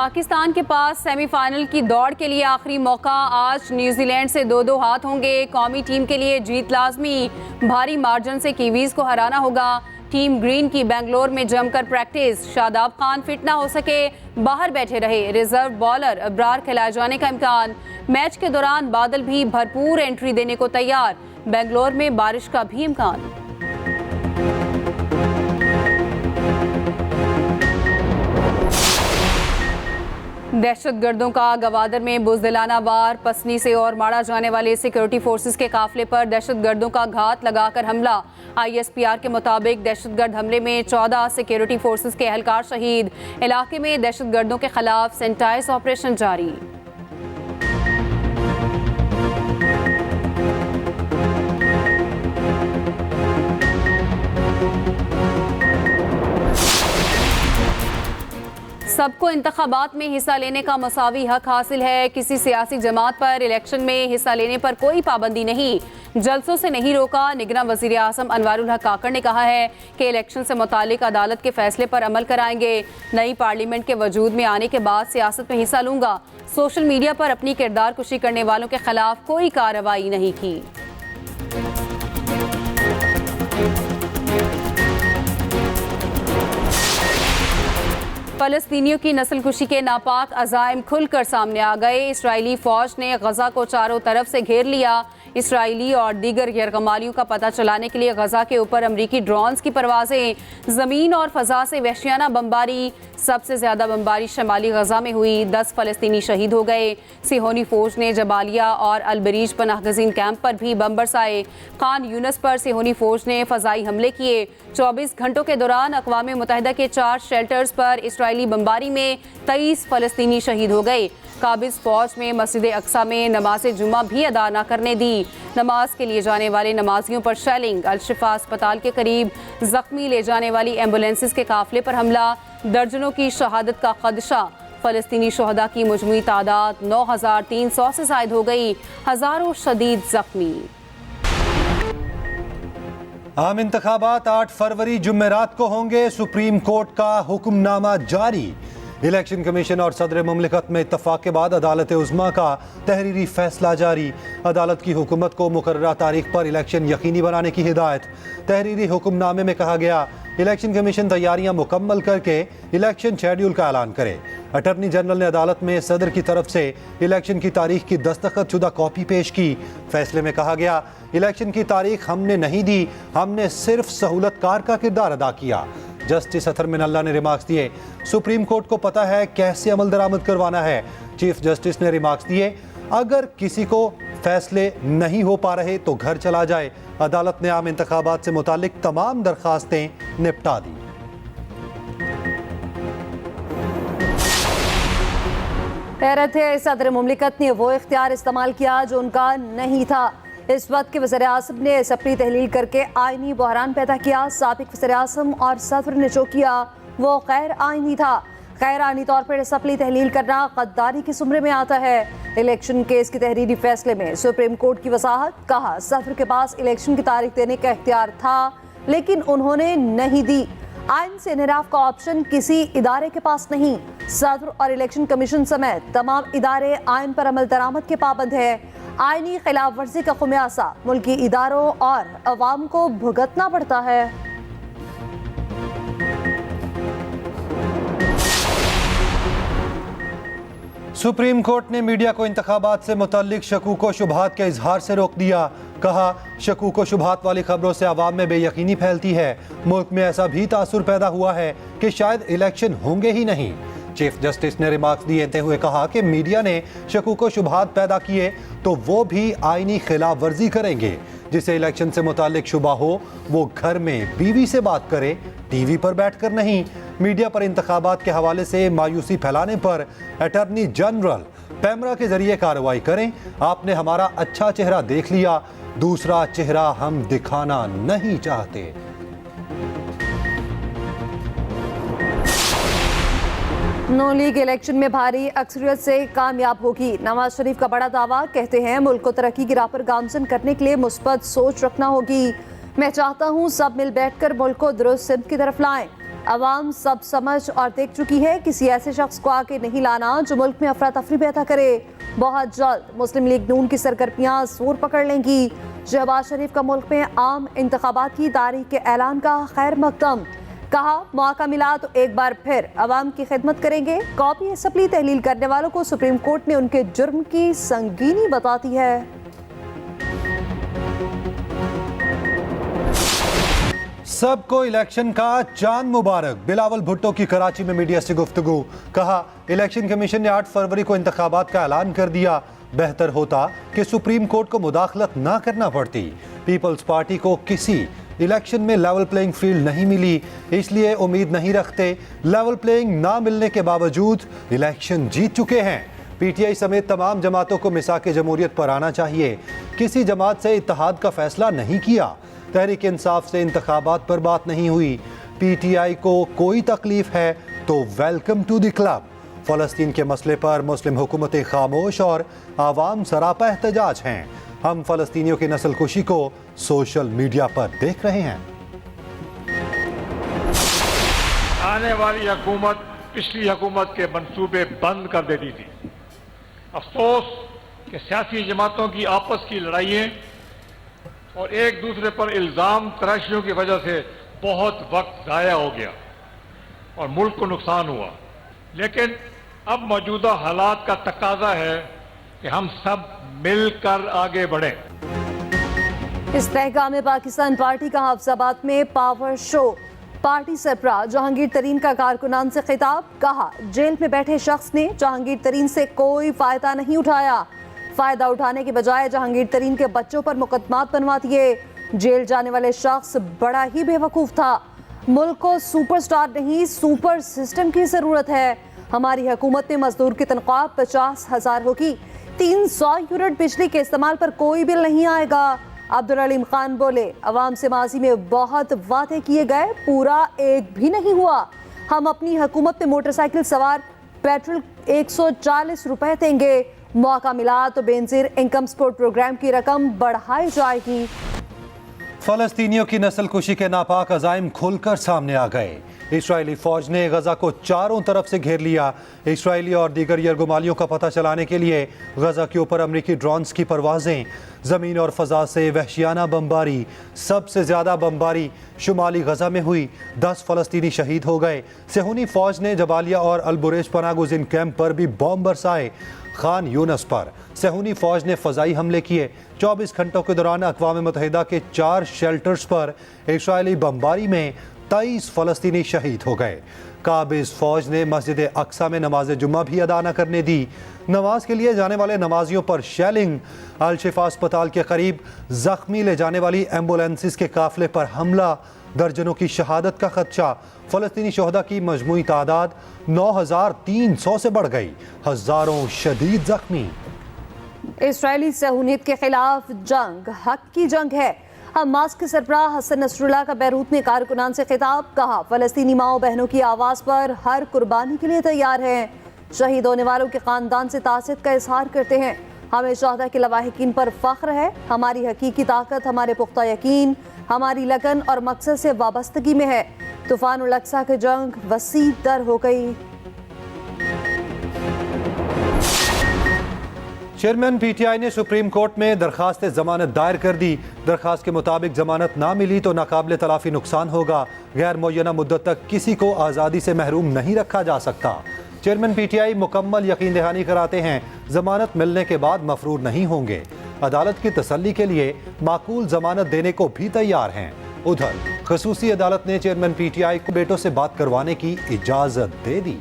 पाकिस्तान के पास सेमीफाइनल की दौड़ के लिए आखिरी मौका। आज न्यूजीलैंड से 2-2 हाथ होंगे। कौमी टीम के लिए जीत लाजमी। भारी मार्जिन से कीवीज को हराना होगा। टीम ग्रीन की बेंगलोर में जमकर प्रैक्टिस। शादाब खान फिट ना हो सके, बाहर बैठे रहे। रिजर्व बॉलर अब्रार खिलाए जाने का इम्कान। मैच के दौरान बादल भी भरपूर एंट्री देने को तैयार। बेंगलोर में बारिश का भी इम्कान। दहशतगर्दों का गवादर में बुज़दिलाना वार। पसनी से और मारा जाने वाले सिक्योरिटी फोर्सेस के काफिले पर दहशतगर्दों का घात लगाकर हमला। ISPR के मुताबिक दहशतगर्द हमले में 14 सिक्योरिटी फोर्सेस के एहलकार शहीद। इलाके में दहशतगर्दों के खिलाफ सेंटाइज ऑपरेशन जारी। सबको इंतखाबात में हिस्सा लेने का मसावी हक हासिल है। किसी सियासी जमात पर इलेक्शन में हिस्सा लेने पर कोई पाबंदी नहीं। जलसों से नहीं रोका। निगरान वज़ीर आज़म अनवारुल हक काकड़ ने कहा है कि इलेक्शन से मुतालिक अदालत के फैसले पर अमल कराएंगे। नई पार्लियामेंट के वजूद में आने के बाद सियासत में हिस्सा लूंगा। सोशल मीडिया पर अपनी किरदार कुशी करने वालों के खिलाफ कोई कार्रवाई नहीं की। फ़लस्तीनियों की नस्लकुशी के नापाक अज़ाइम खुलकर सामने आ गए। इस्राएली फ़ौज ने गज़ा को चारों तरफ से घेर लिया। इसराइली और दीगर गैरकमालियों का पता चलाने के लिए गज़ा के ऊपर अमरीकी ड्रोन्स की परवाज़ें। ज़मीन और फ़ज़ा से वहशियाना बमबारी। सबसे ज़्यादा बमबारी शमाली गज़ा में हुई। 10 फ़लस्तीनी शहीद हो गए। सिहोनी फ़ौज ने जबालिया और अलबरीज पनाहगज़ीन कैंप पर भी बम बरसाए। खान यूनस पर सिहोनी फ़ौज ने फ़ज़ाई हमले किए। 24 घंटों के दौरान अक़वाम मुत्तहिदा के 4 शेल्टर्स पर इसराइली बमबारी में 23 फ़लस्तीनी शहीद हो गए। काबिज़ फ़ौज में मस्जिद अक्सा में नमाज जुमा भी अदा न करने दी। नमाज के लिए जाने वाले नमाजियों पर शेलिंग। अल-शिफा अस्पताल के करीब ज़ख्मी ले जाने वाली एम्बुलेंसेस के काफिले पर हमला। दर्जनों की शहादत का खदशा। फ़लस्तीनी शहदा की मजमूई तादाद 9300 से ज़ायद हो गई। हज़ारों शदीद ज़ख्मी। आम इंतखाबात 8 फरवरी जुमेरात को होंगे। सुप्रीम कोर्ट का हुक्मनामा जारी। इलेक्शन कमीशन और सदर मुमलिकत में इत्तफाक के बाद अदालत उज़्मा का तहरीरी फैसला जारी। अदालत की हुकूमत को मुकर्ररा तारीख पर इलेक्शन यकीनी बनाने की हिदायत। तहरीरी हुक्मनामे में कहा गया, इलेक्शन कमीशन तैयारियां मुकम्मल करके इलेक्शन शेड्यूल का ऐलान करे। अटॉर्नी जनरल ने अदालत में सदर की तरफ से इलेक्शन की तारीख की दस्तखत शुदा कॉपी पेश की। फैसले में कहा गया, इलेक्शन की तारीख हमने नहीं दी, हमने सिर्फ सहूलतकार का किरदार अदा किया। जस्टिस अतहर मिनल्ला ने रिमार्क्स दिए, सुप्रीम कोर्ट को पता है कैसे अमल दरामद करवाना है। चीफ जस्टिस ने रिमार्क्स दिए, अगर किसी को फैसले नहीं हो पा रहे तो घर चला जाए। अदालत ने आम इंतखाबात से मुतालिक तमाम दरखास्तें निपटा दी। हैरत है, सदर मुमलिकत ने वो इख्तियार इस्तेमाल किया जो उनका नहीं था। इस वक्त के वज़ीर आज़म ने असम्बली तहलील करके आइनी बहरान पैदा किया। साबिक वज़ीर आज़म और सदर ने जो किया वो गैर आइनी था। गैर आइनी तौर पर असम्बली तहलील करना गद्दारी के ज़ुमरे में आता है। इलेक्शन केस की तहरीरी फैसले में सुप्रीम कोर्ट की वजाहत। कहा, सदर के पास इलेक्शन की तारीख देने का इख्तियार था लेकिन उन्होंने नहीं दी। आइन से इनहराफ का ऑप्शन किसी इदारे के पास नहीं। सदर और इलेक्शन कमीशन समेत तमाम इदारे आइन पर अमल दरामद के पाबंद है। आइनी खिलाफ वर्जी का खुमियासा मुल्की इदारों और अवाम को भुगतना पड़ता है। सुप्रीम कोर्ट ने मीडिया को इंतखाबात से मुताल्लिक शकूक व शुबहात के इजहार से रोक दिया। कहा, शकूक व शुबहात वाली खबरों से आवाम में बेयकीनी फैलती है। मुल्क में ऐसा भी तासुर पैदा हुआ है कि शायद इलेक्शन होंगे ही नहीं। चीफ जस्टिस ने रिमार्क्स देते हुए कहा कि मीडिया ने शकूक व शुबहात पैदा किए तो वो भी आईनी खिलाफ वर्जी करेंगे। जिसे इलेक्शन से मुताल्लिक शुबा हो वो घर में बीवी से बात करे, टीवी पर बैठकर नहीं। मीडिया पर इंतखाबात के हवाले से मायूसी फैलाने पर अटॉर्नी जनरल पैमरा के जरिए कार्रवाई करें। आपने हमारा अच्छा चेहरा देख लिया, दूसरा चेहरा हम दिखाना नहीं चाहते। नो लीग इलेक्शन में भारी अक्सरियत से कामयाब होगी। नवाज शरीफ का बड़ा दावा। कहते हैं मुल्क को तरक्की की राह पर गामजन करने के लिए मुस्बत सोच रखना होगी। मैं चाहता हूँ सब मिल बैठकर मुल्क को दुरुस्त सिमत की तरफ लाएं। अवाम सब समझ और देख चुकी है, किसी ऐसे शख्स को आके नहीं लाना जो मुल्क में अफरा तफरी पैदा करे। बहुत जल्द मुस्लिम लीग नून की सरगर्मियां जोर पकड़ लेंगी। शहबाज शरीफ का मुल्क में आम इंतखाबात की तारीख के ऐलान का खैर मकदम। कहा मौका मिला तो एक बार फिर अवाम की खिदमत करेंगे। कॉपी असम्बली तहलील करने वालों को सुप्रीम कोर्ट ने उनके जुर्म की संगीनी बताती है। सबको इलेक्शन का चांद मुबारक। बिलावल भुट्टो की कराची में मीडिया से गुफ्तगू। कहा इलेक्शन कमीशन ने 8 फरवरी को इंतखाबात का ऐलान कर दिया। बेहतर होता कि सुप्रीम कोर्ट को मुदाखलत ना करना पड़ती। पीपल्स पार्टी को किसी इलेक्शन में लेवल प्लेइंग फील्ड नहीं मिली, इसलिए उम्मीद नहीं रखते। लेवल प्लेइंग ना मिलने के बावजूद इलेक्शन जीत चुके हैं। पीटीआई समेत तमाम जमातों को मिसाक जमहूरियत पर आना चाहिए। किसी जमात से इत्तेहाद का फैसला नहीं किया। तहरीक इंसाफ से इंतखाबात पर बात नहीं हुई। पीटीआई को कोई तकलीफ है तो वेलकम टू द क्लब। फ़लस्तीन के मसले पर मुस्लिम हुकूमतें खामोश और आवाम सरापा एहतजाज हैं। हम फ़लस्तीनियों की नस्ल कुशी को सोशल मीडिया पर देख रहे हैं। आने वाली हुकूमत पिछली हुकूमत के मंसूबे बंद कर देती थी। अफसोस कि सियासी जमातों की आपस की लड़ाइयाँ और एक दूसरे पर इल्ज़ाम तराशियों की वजह से बहुत वक्त ज़ाया हो गया और मुल्क को नुकसान हुआ। लेकिन अब मौजूदा हालात का तकाजा है कि हम सब मिलकर आगे बढ़ें। इस तहखाम में पाकिस्तान पार्टी का हफ्साबाद में पावर शो। पार्टी सरबराह जहांगीर तरीन का कारकुनान से खिताब। कहा जेल में बैठे शख्स ने जहांगीर तरीन से कोई फायदा नहीं उठाया। फायदा उठाने के बजाय जहांगीर तरीन के बच्चों पर मुकदमात बनवा दिए। जेल जाने वाले शख्स बड़ा ही बेवकूफ था। मुल्क को सुपरस्टार नहीं सुपर सिस्टम की जरूरत है। हमारी हुकूमत में मजदूर की तनख्वाह 50,000 होगी। 300 यूनिट बिजली के इस्तेमाल पर कोई बिल नहीं आएगा। अब्दुल अलीम खान बोले अवाम से माजी में बहुत वादे किए गए, पूरा एक भी नहीं हुआ। हम अपनी हुकूमत में मोटरसाइकिल सवार पेट्रोल 140 रुपए देंगे। मौका मिला तो बेनजीर इनकम सपोर्ट प्रोग्राम की रकम बढ़ाई जाएगी। फ़लस्तीनियों की नस्ल कुशी के नापाक अज़ाइम खुलकर सामने आ गए। इस्राएली फ़ौज ने गज़ा को चारों तरफ से घेर लिया। इस्राएली और दीगर यरगुमालियों का पता चलाने के लिए गज़ा के ऊपर अमरीकी ड्रोन्स की परवाज़ें। ज़मीन और फ़ज़ा से वहशियाना बमबारी। सबसे ज़्यादा बमबारी शुमाली गज़ा में हुई। 10 फ़लस्तीनी शहीद हो गए। सेहूनी फ़ौज ने जबालिया और अलबुरेज पनागुज़िन कैंप पर भी बम बरसाए। खान यूनस पर सेहूनी फ़ौज ने फ़ज़ाई हमले किए। 24 घंटों के दौरान अक़वाम मुत्तहिदा के 4 शेल्टर्स पर इस्राएली बमबारी में 23 फ़लस्तीनी शहीद हो गए। काबिज़ फ़ौज ने मस्जिद अक्सा में नमाज जुम्मा भी अदा न करने दी। नमाज के लिए जाने वाले नमाजियों पर शेलिंग। अल शिफा अस्पताल के करीब जख्मी ले जाने वाली एम्बुलेंसेस के काफिले पर हमला। दर्जनों की शहादत का खदशा। फ़लस्तीनी शोहदा की मजमूई तादाद 9,300 से बढ़ गई। हज़ारों शदीद जख्मी। इस्राएली सहूनियत के खिलाफ जंग हक की जंग है। हमास के सरबराह हसन नसरुल्लाह का बैरूत में कारकुनान से खिताब। कहा फ़लस्तीनी माओ बहनों की आवाज़ पर हर कुर्बानी के लिए तैयार हैं। शहीद होने वालों के ख़ानदान से तासीर का इजहार करते हैं। हमें शहदा के लवाहिकीन पर फ़ख्र है। हमारी हकीकी ताकत हमारे पुख्ता यकीन, हमारी लगन और मकसद से वाबस्तगी में है। तूफ़ान उल अक्सा की जंग वसी दर हो गई। चेयरमैन पीटीआई ने सुप्रीम कोर्ट में दरखास्त जमानत दायर कर दी। दरखास्त के मुताबिक जमानत ना मिली तो नाकाबिले तलाफी नुकसान होगा। गैर मुअय्यना मुद्दत तक किसी को आज़ादी से महरूम नहीं रखा जा सकता। चेयरमैन पीटीआई मुकम्मल यकीन दहानी कराते हैं जमानत मिलने के बाद मफरूर नहीं होंगे। अदालत की तसल्ली के लिए माकूल जमानत देने को भी तैयार हैं। उधर खसूसी अदालत ने चेयरमैन पीटीआई को बेटों से बात करवाने की इजाज़त दे दी।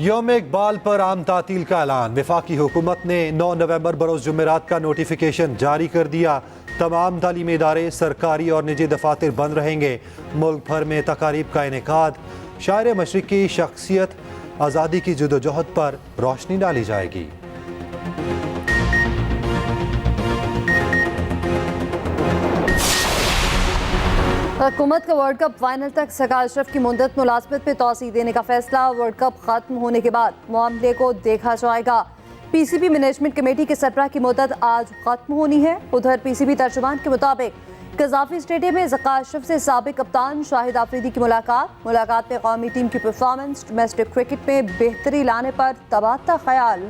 यौम इकबाल पर आम तातील का ऐलान। वफाकी हुकूमत ने 9 नवंबर बरोज़ जुमेरात का नोटिफिकेशन जारी कर दिया। तमाम तालीमी इदारे सरकारी और निजी दफातर बंद रहेंगे। मुल्क भर में तकारीब का इनेकाद। शायर मशरिक़ की शख्सियत आज़ादी की जदोजहद पर रोशनी डाली जाएगी। हुकूमत का वर्ल्ड कप फाइनल तक सका अशरफ की मुद्दत मुलाजमत में तोसी देने का फैसला। वर्ल्ड कप खत्म होने के बाद मामले को देखा जाएगा। पीसीबी मैनेजमेंट कमेटी के सरबराह की मुद्दत आज खत्म होनी है। उधर पीसीबी तर्जुमान के मुताबिक कज़ाफी स्टेडियम में ज़का अशरफ से साबिक कप्तान शाहिद आफरीदी की मुलाकात में कौमी टीम की परफॉर्मेंस, डोमेस्टिक क्रिकेट में बेहतरी लाने पर तबादला ख्याल।